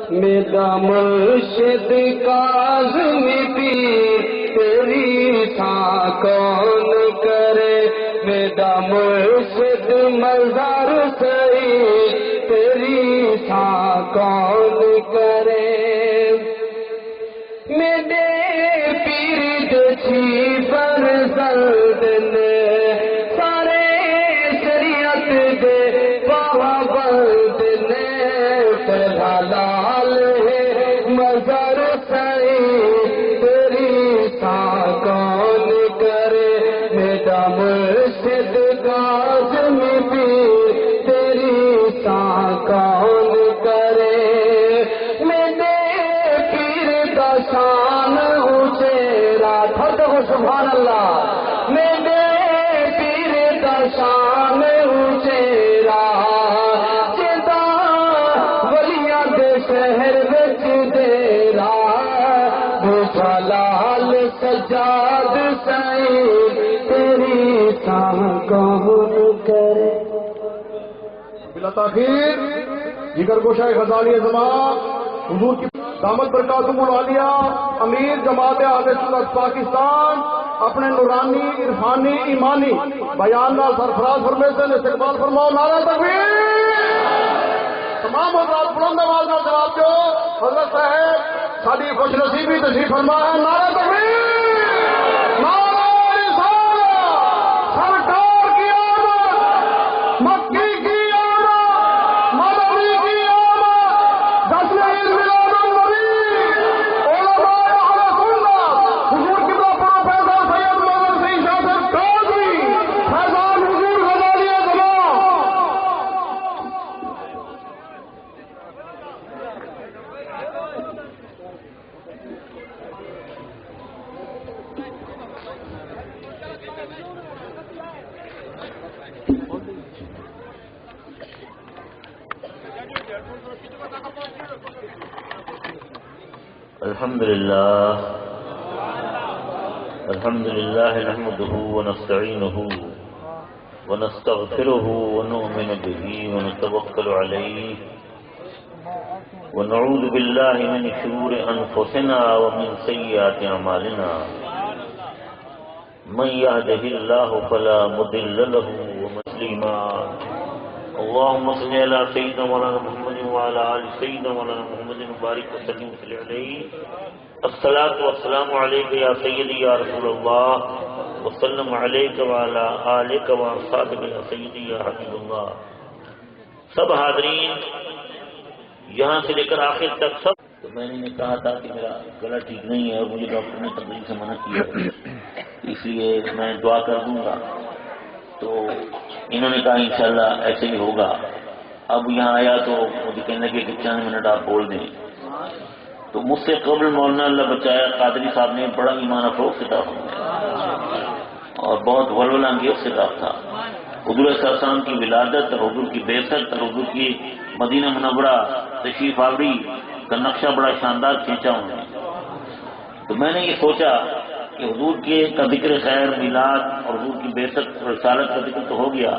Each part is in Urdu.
میرا مرشد کاظم پیر تیری تھا کون کرے، میرا مرشد مزار سعید تیری تھا کون کرے، میرے پیر جیسی فرزند نے سارے شریعت دے پابند نے، تیرا لال ہے مزار سعید تیری تھا کون کرے، میرا مرشد کاظم پیر تیری تھا کون کرے، میرے پیر کا شان اچیرا تھا سبحان اللہ، میرے پیر کا شان اچیرا جدا ولیاں دے شہر وچ دیرا، بجھا لال سجاد سعید تیری تھا کون کرے۔ بلا تاخیر جگر گوشہ غزالی زمان حضور کی دامت برکاتہ العالیہ امیر جماعت اہل سنت پاکستان اپنے نورانی عرفانی ایمانی بیان نال سرفراز فرمے سے استقبال فرماؤ، نعرہ تکبیر۔ تمام حضرات بلند آواز نال جواب دو، حضرت صاحب ساری خوش نصیبی تشریف فرما ہے، نعرہ تکبیر، نعرہ رسالت، سرکار کی آمد، مکی کی آمد، مدنی کی آمد، جشن عید میلاد النبی، علماء اہل سنت، حضور قبلہ پروفیسر سید محمد سعید شاہ قاضی، فیضان حضور غزالی زمان۔ الحمد لله نحمده ونستعينه ونستغفره ونؤمن به ونتوكل عليه ونعوذ بالله من شرور أنفسنا ومن سيئات أعمالنا، من يهده الله فلا مضل له ومسلما اللهم صل على سيدنا مولانا محمد وعلى آل سيدنا مولانا محمد وبارك وسلم عليه۔ الصلاة والسلام عليك يا سيدي يا رسول الله، وسلم عليك وعلى آلك وأصحابك يا سيدي يا حبيب الله۔ سب حاضرین یہاں سے لے کر آخر تک سب، تو میں نے کہا تھا کہ میرا گلا ٹھیک نہیں ہے اور مجھے ڈاکٹر نے تقریر سے منع کیا ہے، اس لیے میں دعا کر دوں گا، تو انہوں نے کہا انشاءاللہ ایسے ہی ہوگا۔ اب یہاں آیا تو مجھے کہنے لگے کہ چند منٹ آپ بول دیں، تو مجھ سے قبل مولانا اللہ بچایا قادری صاحب نے بڑا ایمان افروز خطاب فرمایا اور بہت ولولہ انگیز خطاب تھا۔ حضور صلی اللہ علیہ وسلم کی ولادت اور حضور کی بعثت اور حضور کی مدینہ منورہ تشریف آوری کا نقشہ بڑا شاندار کھینچا انہوں نے، تو میں نے یہ سوچا کہ حضور کے کا ذکر خیر میلاد اور حضور کی بعثت اور رسالت کا ذکر تو ہو گیا،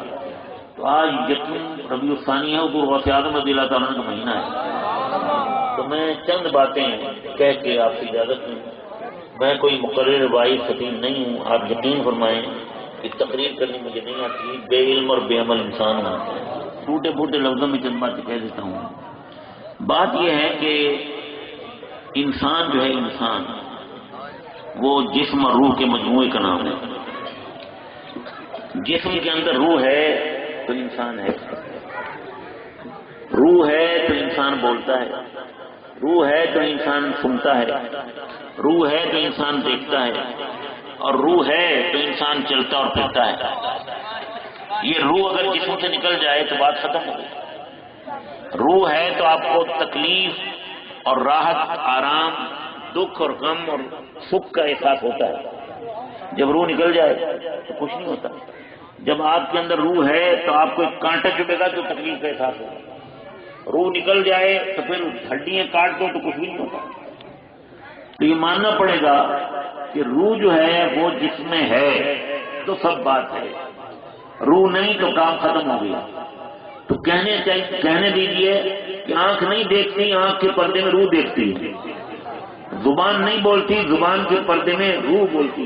تو آج یقین ربیع الثانی ہے، حضور غوث اعظم رضی اللہ تعالیٰ عنہ کا مہینہ ہے، تو میں چند باتیں کہہ کے آپ سے اجازت لوں۔ میں کوئی مقرر واعظ خطیب نہیں ہوں، آپ یقین فرمائیں کہ تقریر کرنی مجھے نہیں آتی، بے علم اور بے عمل انسان ہوں، ٹوٹے پھوٹے لفظوں میں چند باتیں کہہ دیتا ہوں۔ بات یہ ہے کہ انسان جو ہے، انسان وہ جسم اور روح کے مجموعے کا نام ہے۔ جسم کے اندر روح ہے تو انسان ہے، روح ہے تو انسان بولتا ہے، روح ہے تو انسان سنتا ہے، روح ہے تو انسان دیکھتا ہے، اور روح ہے تو انسان چلتا اور پھرتا ہے۔ یہ روح اگر جسم سے نکل جائے تو بات ختم ہو گئی۔ روح ہے تو آپ کو تکلیف اور راحت، آرام، دکھ اور غم اور سکھ کا احساس ہوتا ہے۔ جب روح نکل جائے تو کچھ نہیں ہوتا۔ جب آپ کے اندر روح ہے تو آپ کو ایک کانٹا چبھے گا تو تکلیف کا احساس ہوگا، روح نکل جائے تو پھر ہڈیاں کاٹ دو تو کچھ بھی نہیں ہوتا۔ تو یہ ماننا پڑے گا کہ روح جو ہے وہ جس میں ہے تو سب بات ہے، روح نہیں تو کام ختم ہو گیا۔ تو کہنے دیجئے کہ آنکھ نہیں دیکھتی، آنکھ کے پردے میں روح دیکھتی ہے، زبان نہیں بولتی، زبان کے پردے میں روح بولتی،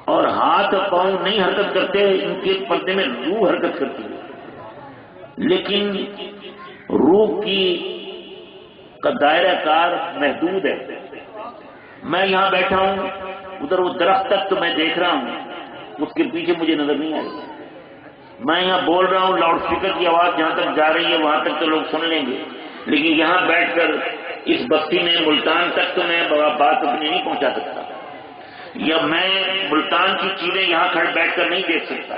اور ہاتھ پاؤں نہیں حرکت کرتے، ان کے پردے میں روح حرکت کرتی ہے۔ لیکن روح کا دائرہ کار محدود ہے۔ میں یہاں بیٹھا ہوں، ادھر وہ درخت تک تو میں دیکھ رہا ہوں، اس کے پیچھے مجھے نظر نہیں آ رہی۔ میں یہاں بول رہا ہوں، لاؤڈ اسپیکر کی آواز جہاں تک جا رہی ہے وہاں تک تو لوگ سن لیں گے، لیکن یہاں بیٹھ کر اس بستی میں ملتان تک تو میں بات اپنی نہیں پہنچا سکتا، یا میں ملتان کی چیزیں یہاں بیٹھ کر نہیں دیکھ سکتا۔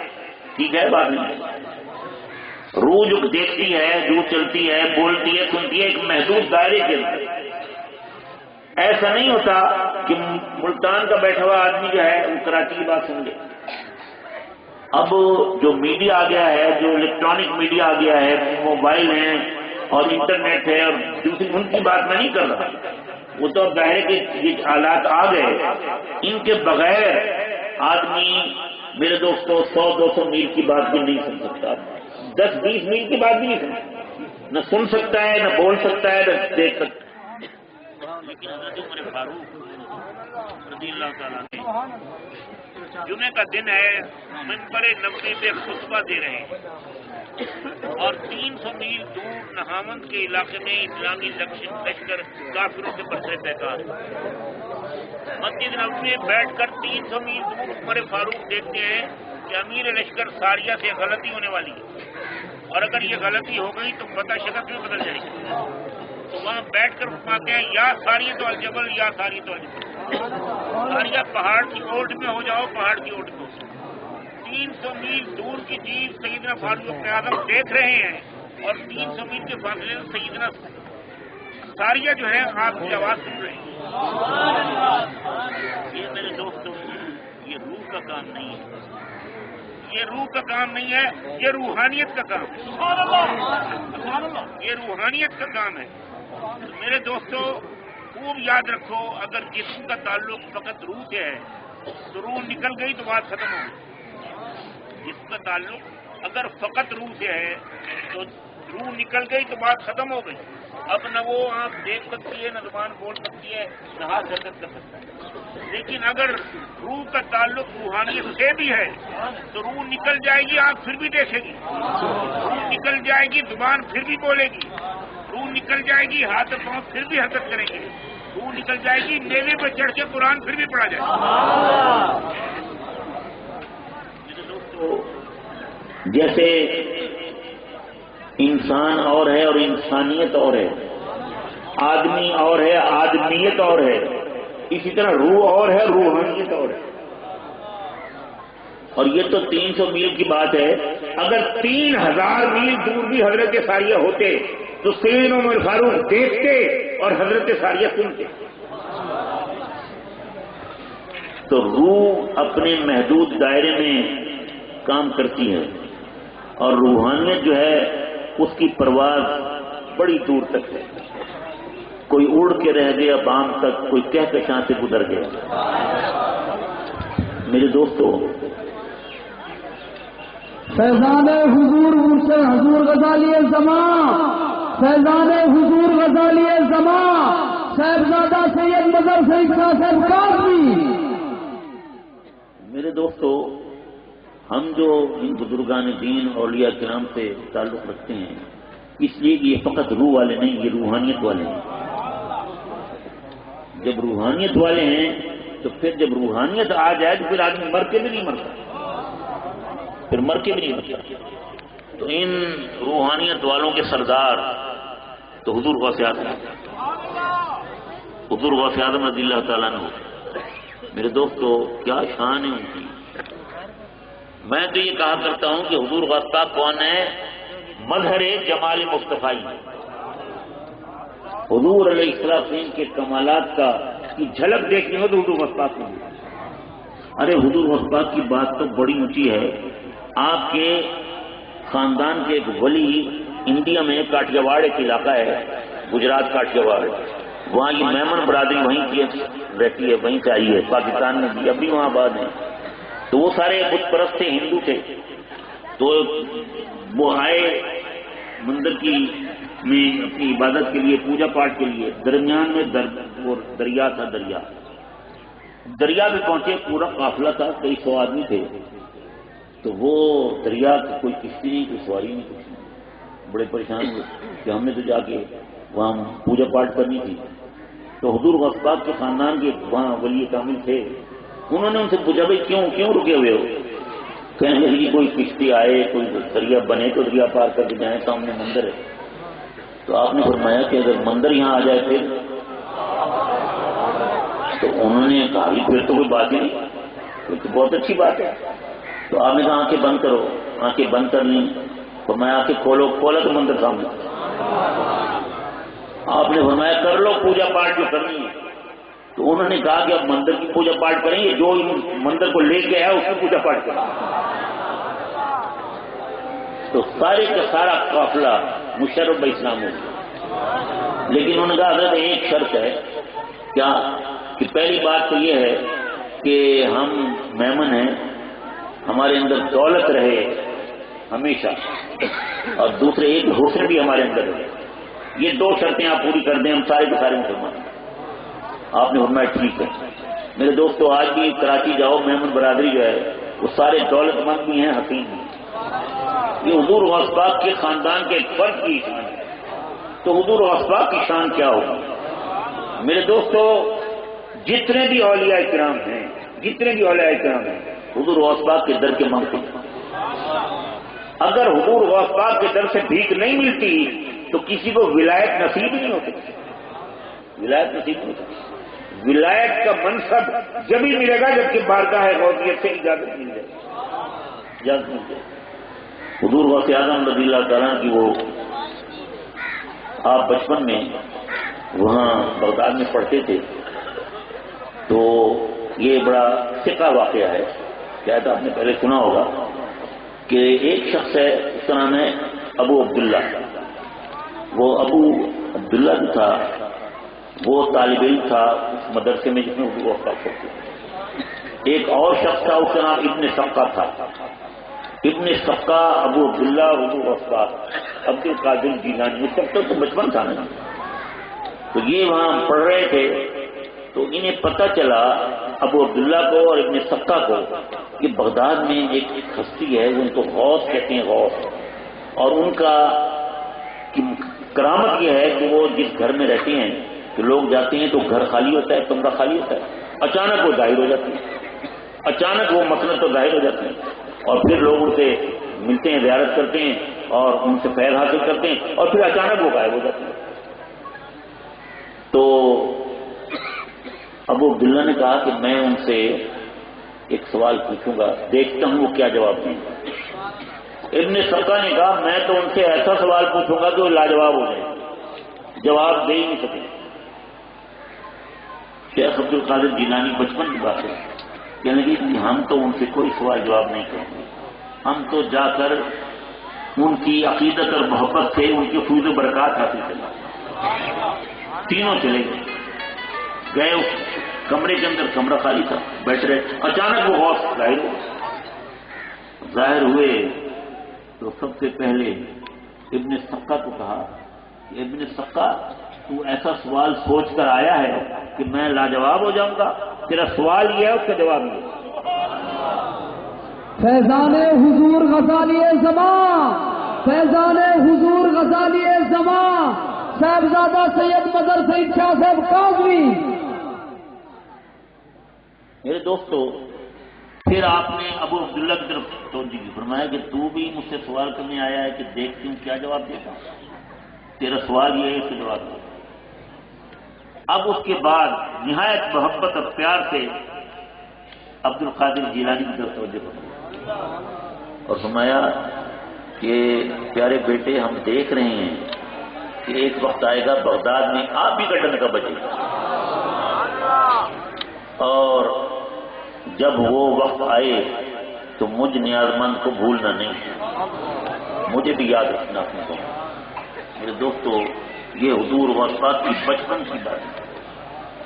ٹھیک ہے، بات نہیں۔ روح جو دیکھتی ہے، جو چلتی ہے، بولتی ہے، سنتی ہے، ایک محدود دائرے کے اندر۔ ایسا نہیں ہوتا کہ ملتان کا بیٹھا ہوا آدمی جو ہے وہ کراچی کی بات سن لے۔ اب جو میڈیا آ گیا ہے، جو الیکٹرانک میڈیا آ گیا ہے، موبائل ہیں اور انٹرنیٹ ہے، اور دوسری ان کی بات میں نہیں کر رہا، وہ تو اب ظاہر کے یہ حالات آ گئے، ان کے بغیر آدمی میرے دوستوں 100-200 میل کی بات بھی نہیں سن سکتا، 10-20 میل کی بات بھی نہیں سن سکتا، نہ سن سکتا ہے، نہ بول سکتا ہے، نہ دیکھ سکتا ہے۔ لیکن حضرت عمر فاروق رضی اللہ تعالیٰ نے جمعے کا دن ہے، منبر نبوی پہ خطبہ دے رہے ہیں، اور 300 میل دور نہاوند کے علاقے میں اسلامی لشکر کافروں سے برسے پیکار۔ مسجد نبوی میں بیٹھ کر 300 میل دور عمر فاروق دیکھتے ہیں کہ امیر لشکر ساریہ سے غلطی ہونے والی ہے، اور اگر یہ غلطی ہو گئی تو پتہ شکل میں بدل جائے گی۔ تو وہاں بیٹھ کر فرماتے ہیں، یا ساریہ تو الجبل، یا ساریہ تو الجبل، ساریہ پہاڑ کی اوٹ میں ہو جاؤ، پہاڑ کی اوٹ میں ہو جاؤ۔ 300 میل دور کی چیز سیدنا فاروق اعظم دیکھ رہے ہیں، اور 300 میل کے فاصلے سے سیدنا ساریہ جو ہے آپ کی آواز سن رہے ہیں۔ یہ میرے دوستوں، یہ روح کا کام نہیں ہے، یہ روح کا کام نہیں ہے، یہ روحانیت کا کام ہے، یہ روحانیت کا کام ہے۔ میرے دوستو خوب یاد رکھو، اگر جسم کا تعلق فقط روح سے ہے تو روح نکل گئی تو بات ختم ہو گئی۔ جسم کا تعلق اگر فقط روح سے ہے تو روح نکل گئی تو بات ختم ہو گئی۔ اب نہ وہ آنکھ دیکھ سکتی ہے، نہ زبان بول سکتی ہے، نہ ہاتھ حرکت کر سکتا ہے۔ لیکن اگر روح کا تعلق روحانیت سے بھی ہے تو روح نکل جائے گی، آنکھ پھر بھی دیکھے گی، روح نکل جائے گی، زبان پھر بھی بولے گی، روح نکل جائے گی، ہاتھ پاؤں پھر بھی حرکت کریں گے، روح نکل جائے گی، میوے پہ چڑھ کے قرآن پھر بھی پڑھا جائے گا۔ میرے دوستو، جیسے انسان اور ہے اور انسانیت اور ہے، آدمی اور ہے، آدمیت اور ہے، اسی طرح روح اور ہے، روحانیت اور ہے۔ اور یہ تو 300 میل کی بات ہے، اگر 3000 میل دور بھی حضرت ساریہ ہوتے تو سیدنا عمر فاروق دیکھتے اور حضرت ساریہ سنتے۔ تو روح اپنے محدود دائرے میں کام کرتی ہے، اور روحانیت جو ہے اس کی پرواز بڑی دور تک ہے۔ کوئی اڑ کے رہ گیا بام تک، کوئی کہکشاں سے گزر گیا۔ میرے دوستو، فیضان حضور مرشد حضور غزالی زمان، فیضان حضور غزالی زمان، صاحبزادہ سید مظہر سعید شاہ صاحب کاظمی۔ میرے دوستو، ہم جو ان بزرگان دین اولیاء کرام سے تعلق رکھتے ہیں، اس لیے یہ فقط روح والے نہیں، یہ روحانیت والے ہیں۔ جب روحانیت والے ہیں تو پھر جب روحانیت آ جائے تو پھر آدمی مر کے بھی نہیں مرتا، پھر مر کے بھی نہیں مرتا۔ تو ان روحانیت والوں کے سردار تو حضور غوث اعظم، حضور غوث اعظم رضی اللہ تعالیٰ عنہ۔ میرے دوستو، کیا شان ہے ان کی۔ میں تو یہ کہا کرتا ہوں کہ حضور غوث پاک کون ہے؟ مظہر جمال مصطفی، حضور علیہ السلام کے کمالات کی جھلک دیکھنی ہو تو حضور غوث پاک کو۔ ارے حضور غوث پاک کی بات تو بڑی اونچی ہے۔ آپ کے خاندان کے ایک ولی انڈیا میں کاٹیا واڑ ایک علاقہ ہے، گجرات کاٹیا واڑ، وہاں یہ میمن برادری وہیں کی رہتی ہے، وہیں سے آئی ہے، پاکستان میں بھی اب بھی وہاں آباد ہیں۔ تو وہ سارے بت پرست تھے، ہندو تھے، تو وہ آئے مندر کی میں اپنی عبادت کے لیے، پوجا پاٹ کے لیے، درمیان میں دریا تھا. دریا پہ پہنچے، پورا قافلہ تھا، کئی 100 آدمی تھے. تو وہ دریا کی کوئی کشتی نہیں، کوئی سواری نہیں، کچھ نہیں. بڑے پریشان ہوئے کہ ہم نے تو جا کے وہاں پوجا پاٹ کرنی تھی. تو حضور غوث پاک کے خاندان کے وہاں ولی کامل تھے. انہوں نے ان سے پوچھا بھائی کیوں رکے ہوئے ہو؟ کہنے لگے کہ کوئی کشتی آئے، کوئی دریا بنے تو دریا پار کر کے جائیں، سامنے مندر ہے. تو آپ نے فرمایا کہ اگر مندر یہاں آ جائے پھر؟ تو انہوں نے کہا پھر تو کوئی بات ہی نہیں، پھر تو بہت اچھی بات ہے. تو آپ نے کہا آنکھیں بند کرو. آنکھیں بند کر لیں. فرمایا آنکھیں کھولا تو مندر سامنے. آپ نے فرمایا کر لو پوجا پاٹ جو کرنی ہے. تو انہوں نے کہا کہ اب مندر کی پوجا پاٹ کریں گے، جو مندر کو لے کے آیا اس کی پوجا پاٹ کریں. تو سارے کا سارا قافلہ مشرف اسلام ہو گیا. لیکن انہوں نے کہا حضرت ایک شرط ہے. کیا؟ کہ پہلی بات تو یہ ہے کہ ہم میمن ہیں، ہمارے اندر دولت رہے ہمیشہ، اور دوسرے ایک حسن بھی ہمارے اندر رہے. یہ 2 شرطیں آپ پوری کر دیں، ہم سارے کے سارے مسلمان ہیں. آپ نے فرمایا ٹھیک ہے. میرے دوستو آج بھی کراچی جاؤ، میمن برادری جو ہے وہ سارے دولت مند بھی ہیں، حکیم بھی. یہ حضور غوث پاک کے خاندان کے ایک فرد کی شان ہے. تو حضور غوث پاک کی شان کیا ہوگی؟ میرے دوستو جتنے بھی اولیاء کرام ہیں، حضور غوث پاک کے در کے مانگتے ہیں. اگر حضور غوث پاک کے در سے بھیک نہیں ملتی تو کسی کو ولایت نصیب نہیں ہوتی. ولایت کا منصب جبھی ملے گا جبکہ بارگاہ غوثیت سے اجازت مل جائے. حضور غوث اعظم رضی اللہ تعالیٰ کی وہ آپ بچپن میں وہاں بغداد میں پڑھتے تھے. تو یہ بڑا ثقہ واقعہ ہے، شاید آپ نے پہلے سنا ہوگا کہ ایک شخص ہے، اس کا نام ہے ابو عبداللہ. وہ ابو عبداللہ جو تھا وہ طالب علم تھا اس مدرسے میں جس میں حضور غوث پاک پڑھتے تھے. ایک اور شخص تھا، اس کا نام ابن سقہ تھا. ابن سقہ، ابو عبداللہ، حضور غوث پاک، عبد القادر جیلانی. اس وقت تو بچپن تھا نا. تو یہ وہاں پڑھ رہے تھے. تو انہیں پتہ چلا ابو عبداللہ کو اور ابن سقہ کو کہ بغداد میں ایک ہستی ہے، ان کو غوث کہتے ہیں، غوث. اور ان کا کرامت یہ ہے کہ وہ جس گھر میں رہتے ہیں کہ لوگ جاتے ہیں تو گھر خالی ہوتا ہے، کمرہ خالی ہوتا ہے، اچانک وہ ظاہر ہو جاتی ہے، اچانک وہ مسلط تو ظاہر ہو جاتے ہیں. اور پھر لوگ ان سے ملتے ہیں، زیارت کرتے ہیں اور ان سے فیض حاصل کرتے ہیں، اور پھر اچانک وہ غائب ہو جاتے ہیں. تو ابو عبداللہ نے کہا کہ میں ان سے ایک سوال پوچھوں گا، دیکھتا ہوں وہ کیا جواب دیں. ابن سقہ نے کہا میں تو ان سے ایسا سوال پوچھوں گا جو لاجواب ہو جائے، جواب دے ہی نہیں سکے. شیخ عبد القادر جیلانی بچپن کی بات ہے، کہنے لگے کہ ہم تو ان سے کوئی سوال جواب نہیں کریں گے، ہم تو جا کر ان کی عقیدت اور محبت سے ان کی فیض و برکات حاصل کریں. تینوں چلے گئے اس کمرے کے اندر. کمرہ خالی تھا، بیٹھ رہے. اچانک وہ غوث ظاہر ہوئے. تو سب سے پہلے ابن سقہ کو کہا کہ ابن سقہ تو ایسا سوال سوچ کر آیا ہے کہ میں لاجواب ہو جاؤں گا؟ تیرا سوال یہ ہے، اس کا جواب نہیں. فیضان حضور غزالی زمان، فیضان حضور غزالی زمان، صاحبزادہ سید مظہر سعید شاہ صاحب قاضوی. میرے دوستو پھر آپ نے ابو عبداللہ کی طرف توجہ کی، فرمایا کہ تو بھی مجھ سے سوال کرنے آیا ہے کہ دیکھتی ہوں کیا جواب دیتا ہوں. تیرا سوال یہ ہے، اس کا جواب دے. اب اس کے بعد نہایت محبت اور پیار سے عبد القادر جیلانی کی طرف توجہ کرتا اور فرمایا کہ پیارے بیٹے، ہم دیکھ رہے ہیں کہ ایک وقت آئے گا بغداد میں آپ بھی کا ڈنکا بجے گا، اور جب وہ وقت آئے تو مجھ نیاز مند کو بھولنا نہیں، مجھے بھی یاد رکھنا اپنے کو. میرے دوستو یہ حضور غوث پاک کی بچپن کی باتیں،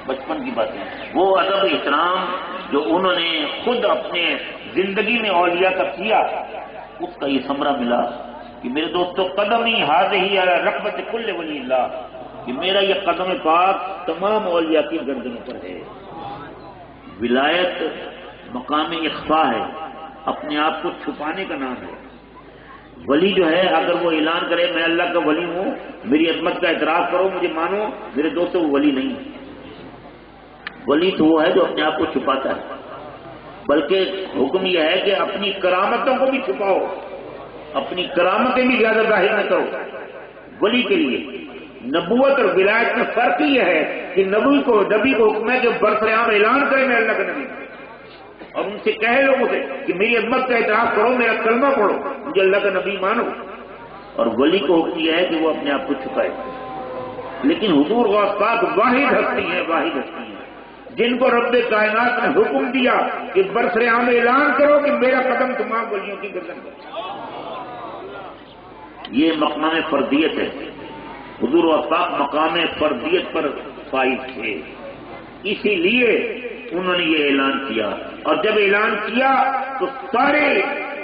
بچپن کی باتیں، وہ ادب احترام جو انہوں نے خود اپنے زندگی میں اولیاء کا کیا، اس کا یہ ثمرہ ملا کہ میرے دوستو قدمی ہی علی رقبت کل ولی اللہ، کہ میرا یہ قدم پاک تمام اولیاء کی گردنوں پر ہے۔ ولایت مقام اخفاء ہے، اپنے آپ کو چھپانے کا نام ہے۔ ولی جو ہے اگر وہ اعلان کرے میں اللہ کا ولی ہوں، میری عظمت کا اعتراف کرو، مجھے مانو، میرے دوستو وہ ولی نہیں ہے۔ ولی تو وہ ہے جو اپنے آپ کو چھپاتا ہے، بلکہ حکم یہ ہے کہ اپنی کرامتوں کو بھی چھپاؤ، اپنی کرامتیں بھی زیادہ ظاہر نہ کرو۔ ولی کے لیے نبوت اور ولایت میں فرق یہ ہے کہ نبی کو حکم ہے کہ برسر عام اعلان کرے میں اللہ کا نبی ہوں، اور ان سے کہے لوگوں سے کہ میری عظمت کا اعتراف کرو، میرا کلمہ پڑھو، مجھے اللہ کا نبی مانو۔ اور ولی کو حکم یہ ہے کہ وہ اپنے آپ کو چھپائے۔ لیکن حضور غوث پاک واحد ہستی ہیں جن کو رب کائنات نے حکم دیا کہ برسر عام اعلان کرو کہ میرا قدم تمام ولیوں کی گردن پر۔ یہ مقام فردیت ہے۔ حضور غوث پاک مقام فردیت پر فائز تھے، اسی لیے انہوں نے یہ اعلان کیا، اور جب اعلان کیا تو سارے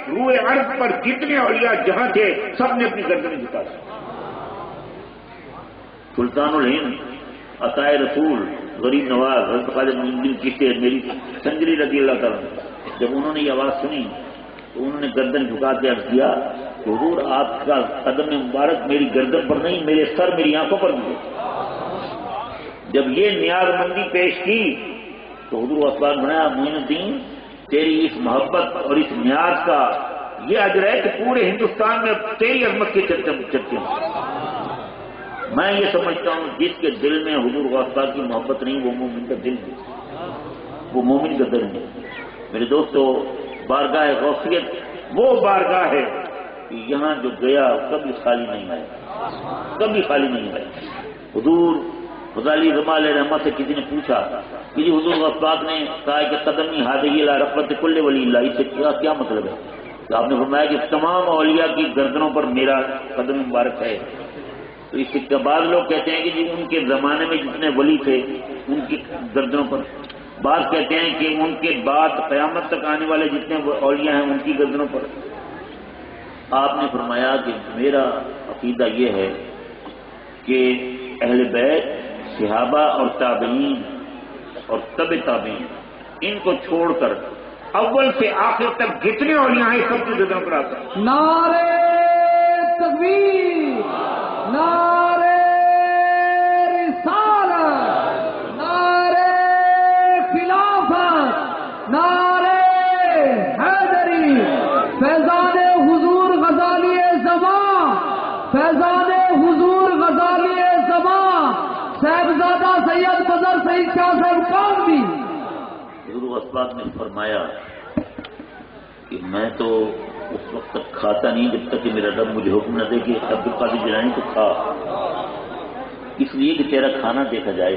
روئے ارض پر جتنے اولیاء جہاں تھے سب نے اپنی گردنیں جھکا دی۔ سلطان الہند عطائے رسول غریب نواز حضرت خالد معین چشتی میری سنجری رضی اللہ تعالیٰ، جب انہوں نے یہ آواز سنی تو انہوں نے گردن جھکا کے عرض کیا کہ حضور آپ کا قدم مبارک میری گردن پر نہیں، میرے سر میری آنکھوں پر بھی ہے۔ جب یہ نیاز مندی پیش کی تو حضور اسباب بنایا معین الدین تیری اس محبت اور اس نیاز کا یہ اجر ہے کہ پورے ہندوستان میں تیری عظمت کے چرچے ہیں۔ میں یہ سمجھتا ہوں جس کے دل میں حضور غوث پاک کی محبت نہیں وہ مومن کا دل نہیں، وہ مومن کا دل نہیں۔ میرے دوستو بارگاہ غوثیت وہ بارگاہ ہے کہ یہاں جو گیا کبھی خالی نہیں آیا، کبھی خالی نہیں آیا۔ حضور غزالی رضا علیہ رحمہ سے کسی نے پوچھا کہ جی حضور غوث پاک نے کہا کہ قدمی ہادی الی رقبت کل ولی اللہ، اس سے کیا مطلب ہے؟ تو آپ نے فرمایا کہ تمام اولیاء کی گردنوں پر میرا قدم مبارک ہے۔ تو اس کے بعد لوگ کہتے ہیں کہ جی ان کے زمانے میں جتنے ولی تھے ان کی گردنوں پر، بعض کہتے ہیں کہ ان کے بعد قیامت تک آنے والے جتنے اولیاء ہیں ان کی گردنوں پر۔ آپ نے فرمایا کہ میرا عقیدہ یہ ہے کہ اہل بیت، صحابہ اور تابعین اور تبع تابعین ان کو چھوڑ کر اول سے آخر تک جتنے اولیاء ہیں سب کی گردنوں پر آتا ہے۔ نعرے تکبیر، نعرے رسالت، نعرے خلافت، نعرے حیدری، فیضان حضور غزالی زمان، فیضان حضور غزالی زمان، صاحبزادہ سید فضل سعید شاہ صاحب کاظمی۔ حضور اسباب نے فرمایا کہ میں تو اس وقت تک کھاتا نہیں جب تک کہ میرا رب مجھے حکم نہ دے کہ عبد القادر جیلانی تو کھا، اس لیے کہ تیرا کھانا دیکھا جائے۔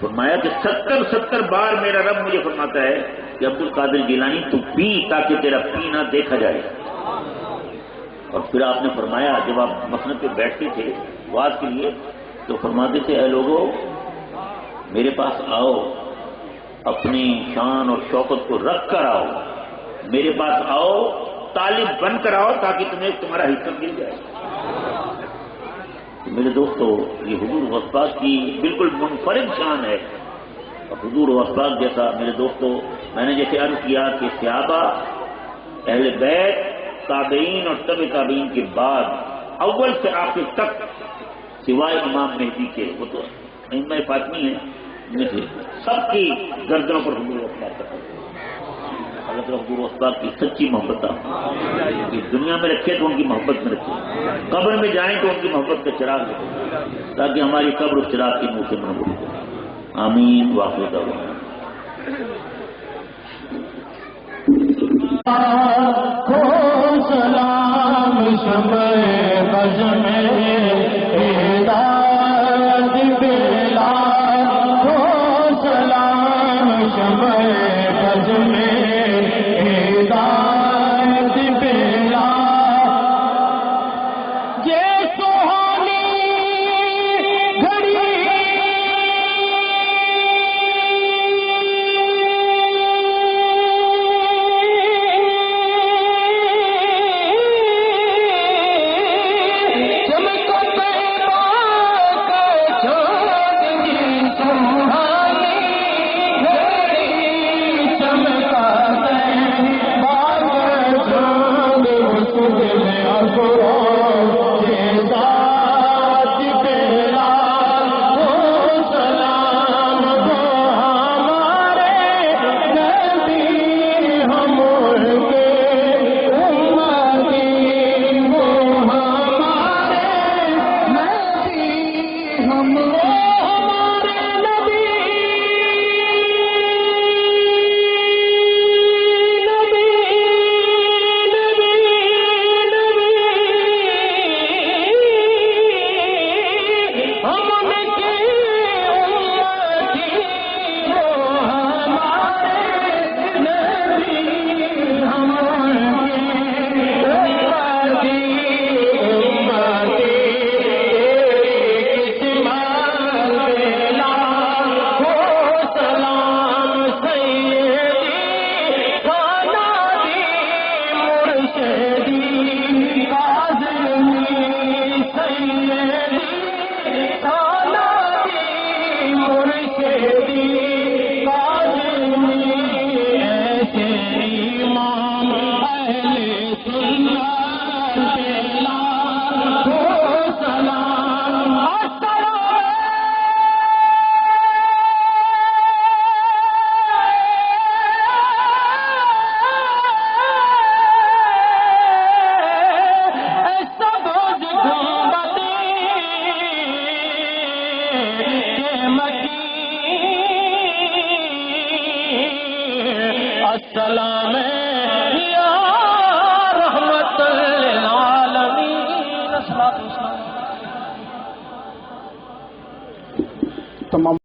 فرمایا کہ 70 بار میرا رب مجھے فرماتا ہے کہ عبد القادر جیلانی تو پی تاکہ تیرا پینا دیکھا جائے۔ اور پھر آپ نے فرمایا جب آپ مسند پہ بیٹھتے تھے واز کے لیے تو فرماتے تھے اے لوگوں میرے پاس آؤ، اپنی شان اور شوکت کو رکھ کر آؤ، میرے پاس آؤ، طالب بن کر آؤ تاکہ تمہیں تمہارا حصہ مل جائے۔ تو میرے دوستو یہ حضور غوث پاک کی بالکل منفرد شان ہے۔ اور حضور غوث پاک جیسا میرے دوستو میں نے جیسے عرض کیا کہ صحابہ، اہل بیت، تابعین اور تبع تابعین کے بعد اول سے آخر تک سوائے امام مہدی کے وہ تو ائمہ فاطمی ہیں میں سے سب کی گردنوں پر حضور غوث پاک کا حضرت حضور غوث پاک کی سچی محبت کہ دنیا میں رکھے تو ان کی محبت میں رکھے، قبر میں جائیں تو ان کی محبت کا چراغ رکھے تاکہ ہماری قبر اس چراغ کے منہ سے منور ہو۔ آمین واقع دعوانا۔ سلام شمع بز میں ہدایت بلا کو سلام شمع بز میں ہدایت بلا یہ سہانی گھڑی ہم ہمارے نبی السلام یا رحمت للعالمین. تمام